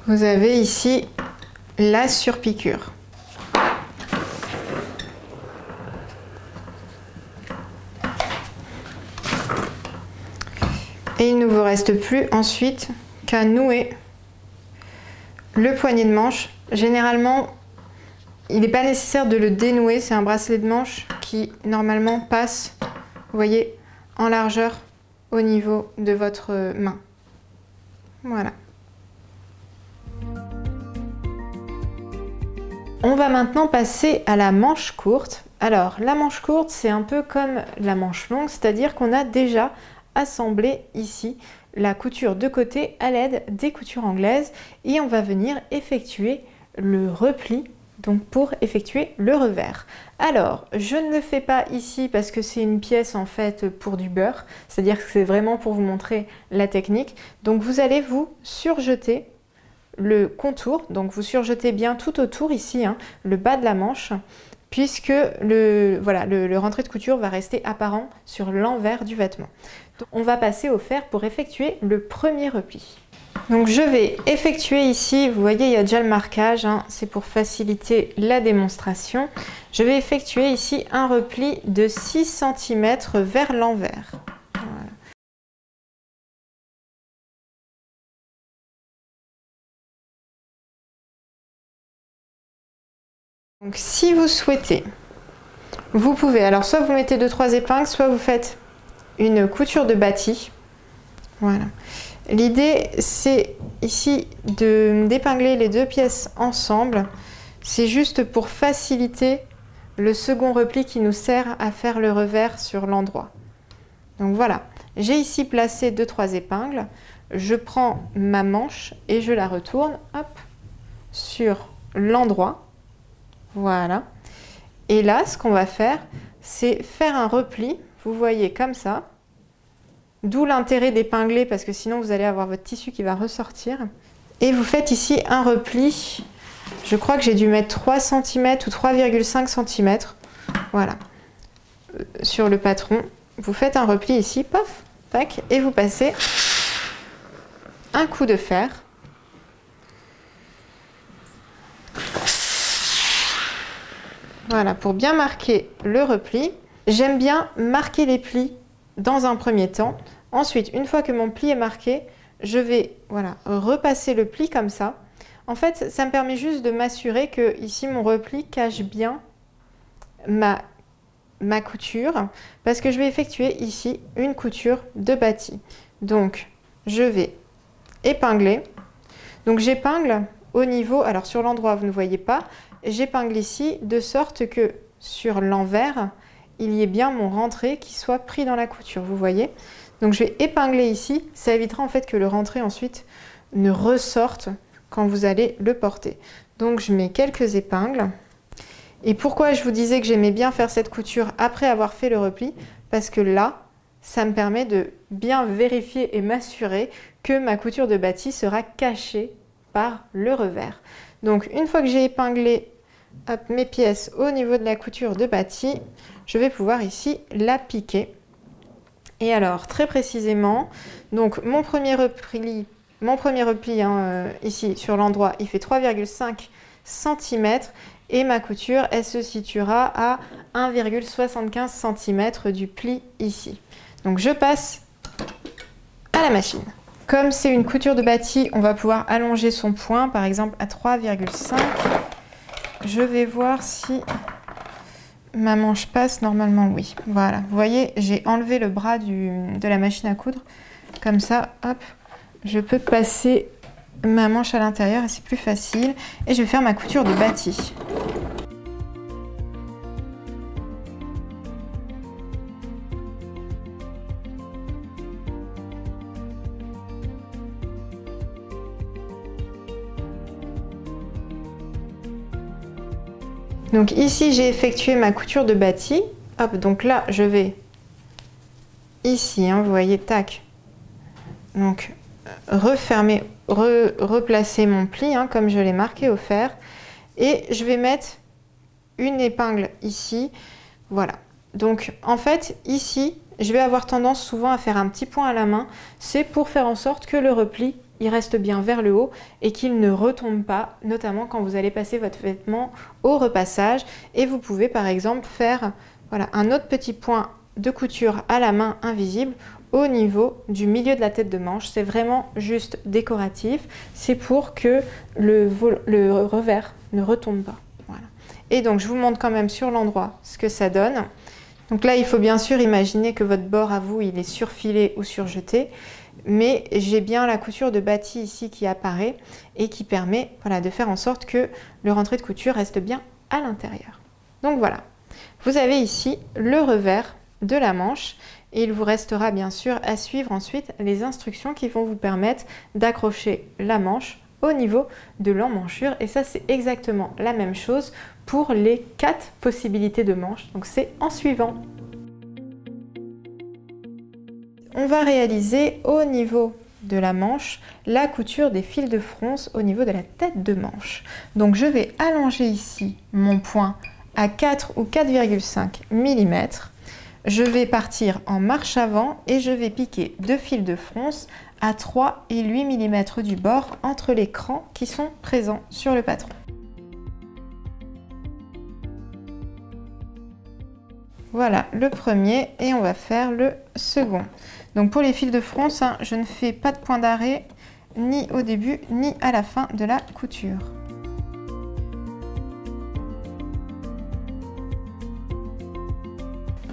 vous avez ici la surpiqûre. Et il ne vous reste plus ensuite qu'à nouer le poignet de manche. Généralement, il n'est pas nécessaire de le dénouer, c'est un bracelet de manche qui normalement passe, vous voyez, en largeur au niveau de votre main. Voilà. On va maintenant passer à la manche courte. Alors, la manche courte, c'est un peu comme la manche longue, c'est-à-dire qu'on a déjà assemblé ici la couture de côté à l'aide des coutures anglaises et on va venir effectuer le repli, donc pour effectuer le revers. Alors, je ne le fais pas ici parce que c'est une pièce en fait pour du beurre, c'est-à-dire que c'est vraiment pour vous montrer la technique. Donc vous allez vous surjeter le contour, donc vous surjetez bien tout autour ici, le bas de la manche, puisque le rentré de couture va rester apparent sur l'envers du vêtement. Donc, on va passer au fer pour effectuer le premier repli. Donc je vais effectuer ici, vous voyez il y a déjà le marquage, c'est pour faciliter la démonstration. Je vais effectuer ici un repli de 6 cm vers l'envers. Voilà. Donc si vous souhaitez, vous pouvez, alors soit vous mettez 2-3 épingles, soit vous faites une couture de bâti. Voilà. L'idée, c'est ici d'épingler les deux pièces ensemble. C'est juste pour faciliter le second repli qui nous sert à faire le revers sur l'endroit. Donc voilà, j'ai ici placé 2-3 épingles. Je prends ma manche et je la retourne, hop, sur l'endroit. Voilà. Et là, ce qu'on va faire, c'est faire un repli. Vous voyez comme ça. D'où l'intérêt d'épingler parce que sinon vous allez avoir votre tissu qui va ressortir. Et vous faites ici un repli. Je crois que j'ai dû mettre 3 cm ou 3,5 cm. Voilà. Sur le patron. Vous faites un repli ici, paf, tac, et vous passez un coup de fer. Voilà, pour bien marquer le repli. J'aime bien marquer les plis dans un premier temps. Ensuite, une fois que mon pli est marqué, je vais voilà, repasser le pli comme ça. En fait, ça me permet juste de m'assurer que ici mon repli cache bien ma couture parce que je vais effectuer ici une couture de bâti. Donc, je vais épingler. Donc, j'épingle au niveau, alors sur l'endroit, vous ne voyez pas, j'épingle ici de sorte que sur l'envers, il y ait bien mon rentré qui soit pris dans la couture, vous voyez. Donc, je vais épingler ici, ça évitera en fait que le rentré ensuite ne ressorte quand vous allez le porter. Donc, je mets quelques épingles. Et pourquoi je vous disais que j'aimais bien faire cette couture après avoir fait le repli? Parce que là, ça me permet de bien vérifier et m'assurer que ma couture de bâti sera cachée par le revers. Donc, une fois que j'ai épinglé hop, mes pièces au niveau de la couture de bâti, je vais pouvoir ici la piquer. Et alors, très précisément, donc mon premier repli ici sur l'endroit, il fait 3,5 cm et ma couture, elle se situera à 1,75 cm du pli ici. Donc, je passe à la machine. Comme c'est une couture de bâti, on va pouvoir allonger son point, par exemple à 3,5. Je vais voir si ma manche passe. Normalement, oui. Voilà. Vous voyez, j'ai enlevé le bras de la machine à coudre. Comme ça, hop, je peux passer ma manche à l'intérieur et c'est plus facile. Et je vais faire ma couture de bâti. Donc ici, j'ai effectué ma couture de bâti. Hop, donc là, je vais ici, hein, vous voyez, tac. Donc, refermer, replacer mon pli, hein, comme je l'ai marqué au fer. Et je vais mettre une épingle ici. Voilà. Donc, en fait, ici, je vais avoir tendance souvent à faire un petit point à la main. C'est pour faire en sorte que le repli il reste bien vers le haut et qu'il ne retombe pas, notamment quand vous allez passer votre vêtement au repassage. Et vous pouvez par exemple faire voilà, un autre petit point de couture à la main invisible au niveau du milieu de la tête de manche. C'est vraiment juste décoratif. C'est pour que le revers ne retombe pas. Voilà. Et donc je vous montre quand même sur l'endroit ce que ça donne. Donc là, il faut bien sûr imaginer que votre bord à vous, il est surfilé ou surjeté. Mais j'ai bien la couture de bâti ici qui apparaît et qui permet voilà, de faire en sorte que le rentré de couture reste bien à l'intérieur. Donc voilà, vous avez ici le revers de la manche et il vous restera bien sûr à suivre ensuite les instructions qui vont vous permettre d'accrocher la manche au niveau de l'emmanchure. Et ça, c'est exactement la même chose pour les 4 possibilités de manches. Donc c'est en suivant. On va réaliser au niveau de la manche la couture des fils de fronce au niveau de la tête de manche. Donc je vais allonger ici mon point à 4 ou 4,5 mm. Je vais partir en marche avant et je vais piquer 2 fils de fronce à 3 et 8 mm du bord entre les crans qui sont présents sur le patron. Voilà le premier et on va faire le second. Donc pour les fils de fronce, hein, je ne fais pas de point d'arrêt ni au début ni à la fin de la couture.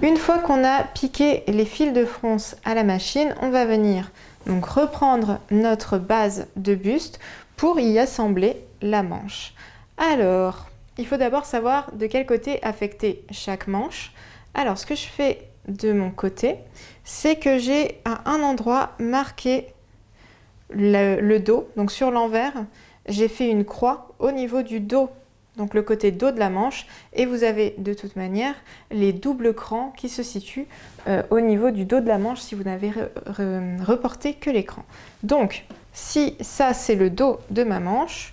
Une fois qu'on a piqué les fils de fronce à la machine, on va venir donc reprendre notre base de buste pour y assembler la manche. Alors, il faut d'abord savoir de quel côté affecter chaque manche. Alors, ce que je fais de mon côté, c'est que j'ai à un endroit marqué le dos, donc sur l'envers, j'ai fait une croix au niveau du dos, donc le côté dos de la manche, et vous avez de toute manière les doubles crans qui se situent au niveau du dos de la manche si vous n'avez reporté que l'écran. Donc, si ça c'est le dos de ma manche,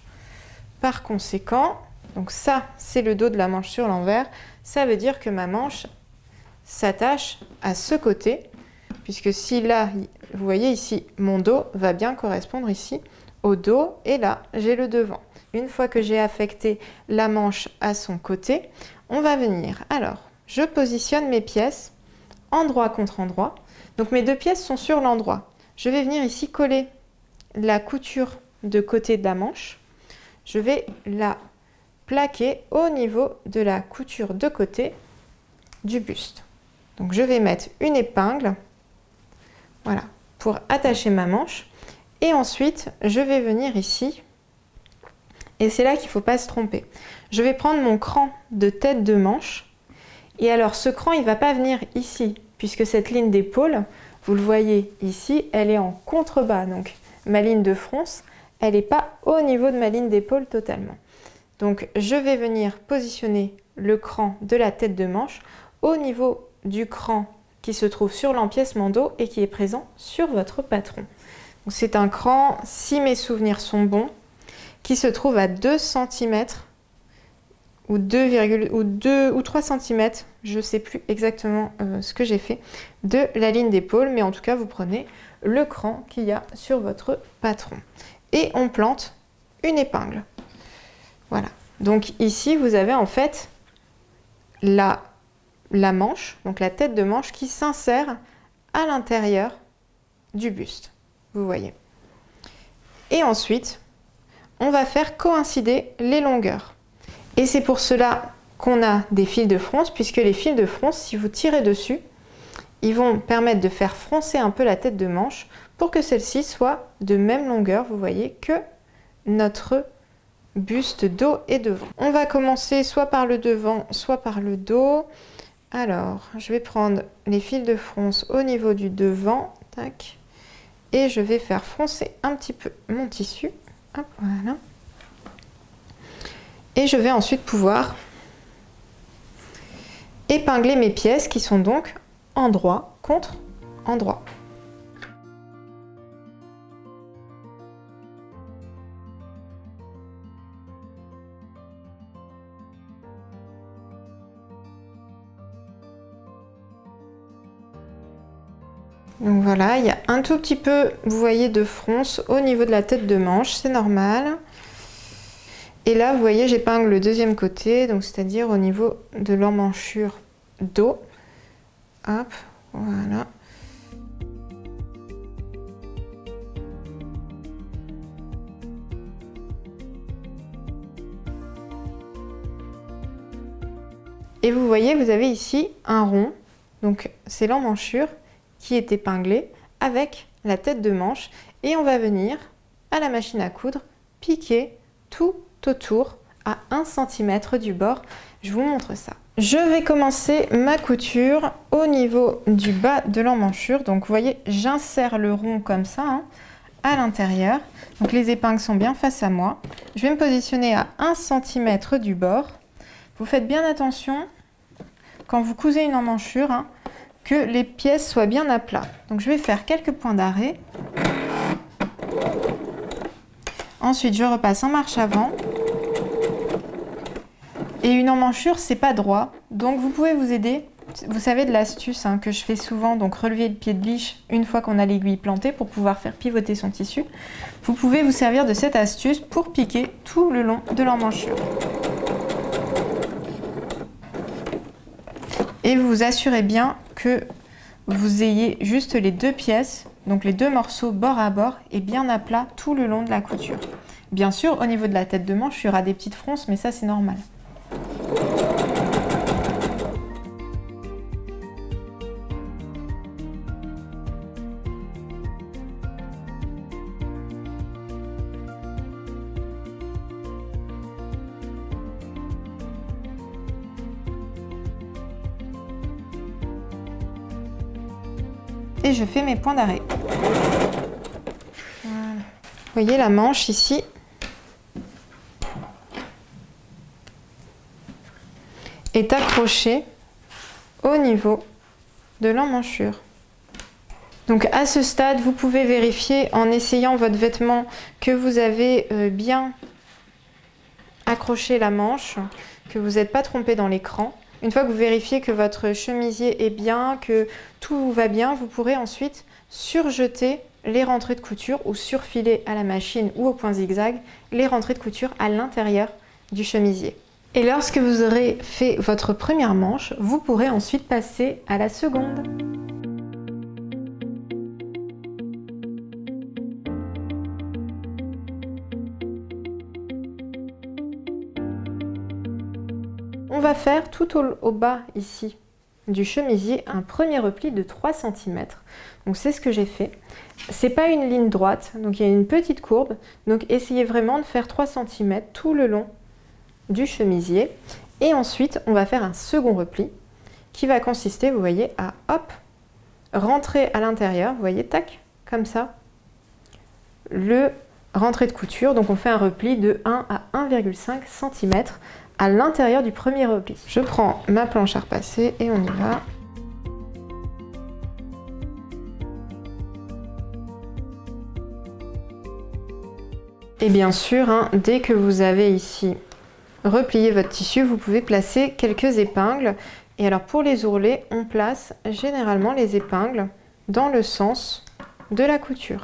par conséquent, donc ça c'est le dos de la manche sur l'envers, ça veut dire que ma manche s'attache à ce côté, puisque si là, vous voyez ici, mon dos va bien correspondre ici au dos, et là, j'ai le devant. Une fois que j'ai affecté la manche à son côté, on va venir. Alors, je positionne mes pièces endroit contre endroit. Donc mes deux pièces sont sur l'endroit. Je vais venir ici coller la couture de côté de la manche. Je vais la plaquer au niveau de la couture de côté du buste. Donc je vais mettre une épingle, voilà, pour attacher ma manche. Et ensuite, je vais venir ici, et c'est là qu'il ne faut pas se tromper. Je vais prendre mon cran de tête de manche, et alors ce cran, il ne va pas venir ici, puisque cette ligne d'épaule, vous le voyez ici, elle est en contrebas. Donc ma ligne de fronce, elle n'est pas au niveau de ma ligne d'épaule totalement. Donc je vais venir positionner le cran de la tête de manche au niveau du cran qui se trouve sur l'empiècement dos et qui est présent sur votre patron. C'est un cran, si mes souvenirs sont bons, qui se trouve à 2 cm ou 3 cm, je ne sais plus exactement ce que j'ai fait, de la ligne d'épaule, mais en tout cas vous prenez le cran qu'il y a sur votre patron. Et on plante une épingle. Voilà. Donc ici vous avez en fait la manche, donc la tête de manche qui s'insère à l'intérieur du buste. Vous voyez. Et ensuite, on va faire coïncider les longueurs. Et c'est pour cela qu'on a des fils de fronce, puisque les fils de fronce, si vous tirez dessus, ils vont permettre de faire froncer un peu la tête de manche pour que celle-ci soit de même longueur, vous voyez, que notre buste dos et devant. On va commencer soit par le devant, soit par le dos. Alors, je vais prendre les fils de fronce au niveau du devant, tac, et je vais faire froncer un petit peu mon tissu. Hop, voilà. Et je vais ensuite pouvoir épingler mes pièces qui sont donc endroit contre endroit. Donc voilà, il y a un tout petit peu, vous voyez, de fronce au niveau de la tête de manche, c'est normal. Et là, vous voyez, j'épingle le deuxième côté, donc c'est-à-dire au niveau de l'emmanchure dos. Hop, voilà. Et vous voyez, vous avez ici un rond, donc c'est l'emmanchure qui est épinglé avec la tête de manche, et on va venir à la machine à coudre piquer tout autour à 1 cm du bord. Je vous montre ça. Je vais commencer ma couture au niveau du bas de l'emmanchure. Donc vous voyez, j'insère le rond comme ça hein, à l'intérieur. Donc les épingles sont bien face à moi. Je vais me positionner à 1 cm du bord. Vous faites bien attention quand vous cousez une emmanchure hein, que les pièces soient bien à plat. Donc je vais faire quelques points d'arrêt. Ensuite, je repasse en marche avant. Et une emmanchure, c'est pas droit. Donc vous pouvez vous aider. Vous savez de l'astuce hein, que je fais souvent, donc relever le pied de biche une fois qu'on a l'aiguille plantée pour pouvoir faire pivoter son tissu. Vous pouvez vous servir de cette astuce pour piquer tout le long de l'emmanchure. Et vous vous assurez bien que vous ayez juste les deux pièces, donc les deux morceaux bord à bord et bien à plat tout le long de la couture. Bien sûr, au niveau de la tête de manche, il y aura des petites fronces, mais ça c'est normal. et je fais mes points d'arrêt. Voilà. Vous voyez la manche ici est accrochée au niveau de l'emmanchure. Donc à ce stade, vous pouvez vérifier en essayant votre vêtement que vous avez bien accroché la manche, que vous n'êtes pas trompé dans l'écran. Une fois que vous vérifiez que votre chemisier est bien, que tout va bien, vous pourrez ensuite surjeter les rentrées de couture ou surfiler à la machine ou au point zigzag les rentrées de couture à l'intérieur du chemisier. Et lorsque vous aurez fait votre première manche, vous pourrez ensuite passer à la seconde. On va faire tout au bas ici du chemisier un premier repli de 3 cm. Donc c'est ce que j'ai fait. C'est pas une ligne droite, donc il y a une petite courbe. Donc essayez vraiment de faire 3 cm tout le long du chemisier. Et ensuite, on va faire un second repli qui va consister, vous voyez, à hop, rentrer à l'intérieur, vous voyez, tac, comme ça, le rentrée de couture. Donc on fait un repli de 1 à 1,5 cm à l'intérieur du premier repli. Je prends ma planche à repasser et on y va. Et bien sûr, dès que vous avez ici replié votre tissu, vous pouvez placer quelques épingles. Et alors pour les ourlets, on place généralement les épingles dans le sens de la couture.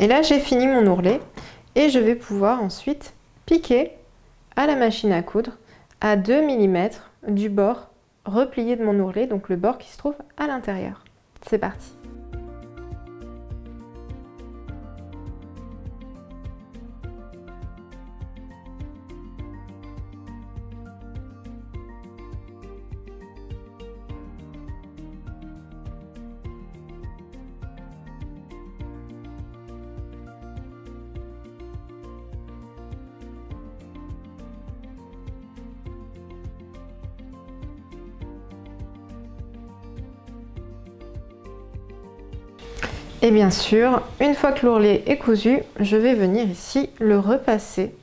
Et là, j'ai fini mon ourlet et je vais pouvoir ensuite piquer à la machine à coudre à 2 mm du bord replié de mon ourlet, donc le bord qui se trouve à l'intérieur. C'est parti! Et bien sûr, une fois que l'ourlet est cousu, je vais venir ici le repasser